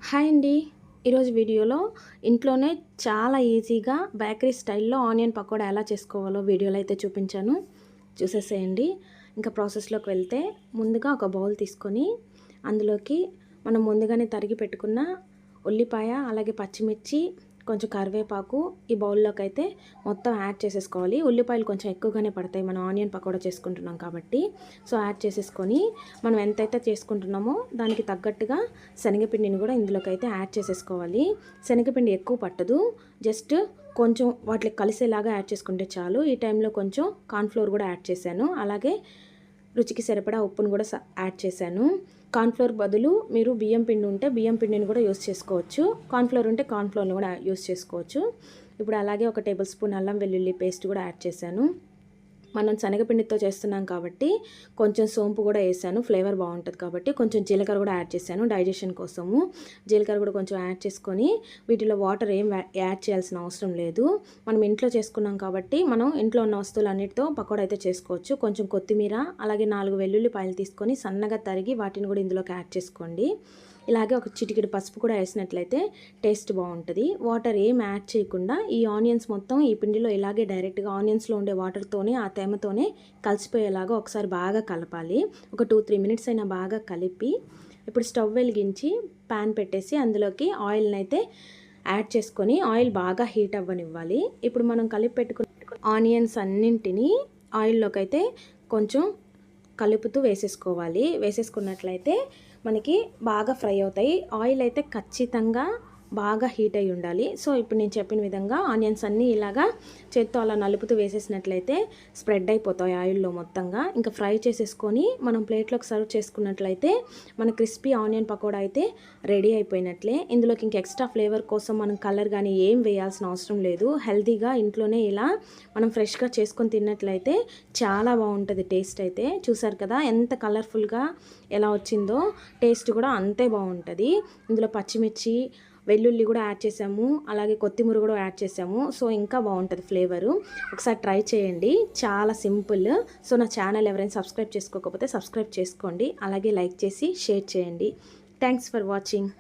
Hi అండి. ఈరోజు వీడియోలో ఇంట్లోనే చాలా ఈజీగా బేకరీ స్టైల్లో ఆనియన్ పకోడా ఎలా చేసుకోవాలో వీడియోలో అయితే చూపించాను. చూసేసేయండి. ఇంకా ప్రాసెస్లోకి వెళ్తే ముందుగా ఒక బౌల్ తీసుకొని అందులోకి మనం ముందుగానే తరిగి పెట్టుకున్న ఉల్లిపాయ, అలాగే పచ్చిమిర్చి, కొంచెం కరివేపాకు ఈ బౌల్లోకి అయితే మొత్తం యాడ్ చేసేసుకోవాలి. ఉల్లిపాయలు కొంచెం ఎక్కువగానే పడతాయి, మనం ఆనియన్ పకోడా చేసుకుంటున్నాం కాబట్టి. సో యాడ్ చేసేసుకొని మనం ఎంతైతే చేసుకుంటున్నామో దానికి తగ్గట్టుగా శనగపిండిని కూడా ఇందులోకి అయితే యాడ్ చేసేసుకోవాలి. శనగపిండి ఎక్కువ పట్టదు, జస్ట్ కొంచెం వాటికి కలిసేలాగా యాడ్ చేసుకుంటే చాలు. ఈ టైంలో కొంచెం కార్న్ఫ్లోర్ కూడా యాడ్ చేశాను, అలాగే రుచికి సరిపడా ఉప్పును కూడా యాడ్ చేశాను. కార్న్ఫ్లోర్ బదులు మీరు బియ్యం పిండి ఉంటే బియ్యం పిండిని కూడా యూస్ చేసుకోవచ్చు, కార్న్ఫ్లోర్ ఉంటే కార్న్ఫ్లోర్ని కూడా యూస్ చేసుకోవచ్చు. ఇప్పుడు అలాగే ఒక టేబుల్ స్పూన్ అల్లం వెల్లుల్లి పేస్ట్ కూడా యాడ్ చేశాను. మనం శనగపిండితో చేస్తున్నాం కాబట్టి కొంచెం సోంపు కూడా వేసాను, ఫ్లేవర్ బాగుంటుంది కాబట్టి. కొంచెం జీలకర్ర కూడా యాడ్ చేశాను డైజెషన్ కోసము. జీలకర్ర కూడా కొంచెం యాడ్ చేసుకొని వీటిలో వాటర్ ఏం యాడ్ చేయాల్సిన అవసరం లేదు. మనం ఇంట్లో చేసుకున్నాం కాబట్టి మనం ఇంట్లో ఉన్న వస్తువులన్నిటితో పకోడా అయితే చేసుకోవచ్చు. కొంచెం కొత్తిమీర, అలాగే 4 వెల్లుల్లిపాయలు తీసుకొని సన్నగా తరిగి వాటిని కూడా ఇందులోకి యాడ్ చేసుకోండి. ఇలాగే ఒక చిటికెడు పసుపు కూడా వేసినట్లయితే టేస్ట్ బాగుంటుంది. వాటర్ ఏం యాడ్ చేయకుండా ఈ ఆనియన్స్ మొత్తం ఈ పిండిలో ఇలాగే డైరెక్ట్గా ఆనియన్స్లో ఉండే వాటర్తోనే ఆ తేమతోనే కలిసిపోయేలాగా ఒకసారి బాగా కలపాలి. ఒక 2-3 మినిట్స్ అయినా బాగా కలిపి ఇప్పుడు స్టవ్ వెలిగించి ప్యాన్ పెట్టేసి అందులోకి ఆయిల్ని అయితే యాడ్ చేసుకొని ఆయిల్ బాగా హీట్ అవ్వనివ్వాలి. ఇప్పుడు మనం కలిపి పెట్టుకున్న ఆనియన్స్ అన్నింటినీ ఆయిల్లోకి అయితే కొంచెం కలుపుతూ వేసేసుకోవాలి. వేసేసుకున్నట్లయితే మనకి బాగా ఫ్రై అవుతాయి. ఆయిల్ అయితే ఖచ్చితంగా బాగా హీట్ అయి ఉండాలి. సో ఇప్పుడు నేను చెప్పిన విధంగా ఆనియన్స్ అన్నీ ఇలాగా చేత్తో అలా నలుపుతూ వేసేసినట్లయితే స్ప్రెడ్ అయిపోతాయి ఆయిల్లో మొత్తంగా. ఇంకా ఫ్రై చేసేసుకొని మనం ప్లేట్లోకి సర్వ్ చేసుకున్నట్లయితే మన క్రిస్పీ ఆనియన్ పకోడా అయితే రెడీ అయిపోయినట్లే. ఇందులోకి ఇంక ఎక్స్ట్రా ఫ్లేవర్ కోసం మనం కలర్ కానీ ఏం వేయాల్సిన అవసరం లేదు. హెల్తీగా ఇంట్లోనే ఇలా మనం ఫ్రెష్గా చేసుకొని తిన్నట్లయితే చాలా బాగుంటుంది టేస్ట్ అయితే. చూసారు కదా ఎంత కలర్ఫుల్గా ఎలా వచ్చిందో, టేస్ట్ కూడా అంతే బాగుంటుంది. ఇందులో పచ్చిమిర్చి, వెల్లుల్లి కూడా యాడ్ చేసాము, అలాగే కొత్తిమీర కూడా యాడ్ చేసాము. సో ఇంకా బాగుంటుంది ఫ్లేవరు. ఒకసారి ట్రై చేయండి, చాలా సింపుల్. సో నా ఛానల్ ఎవరైనా సబ్స్క్రైబ్ చేసుకోకపోతే సబ్స్క్రైబ్ చేసుకోండి, అలాగే లైక్ చేసి షేర్ చేయండి. Thanks for watching.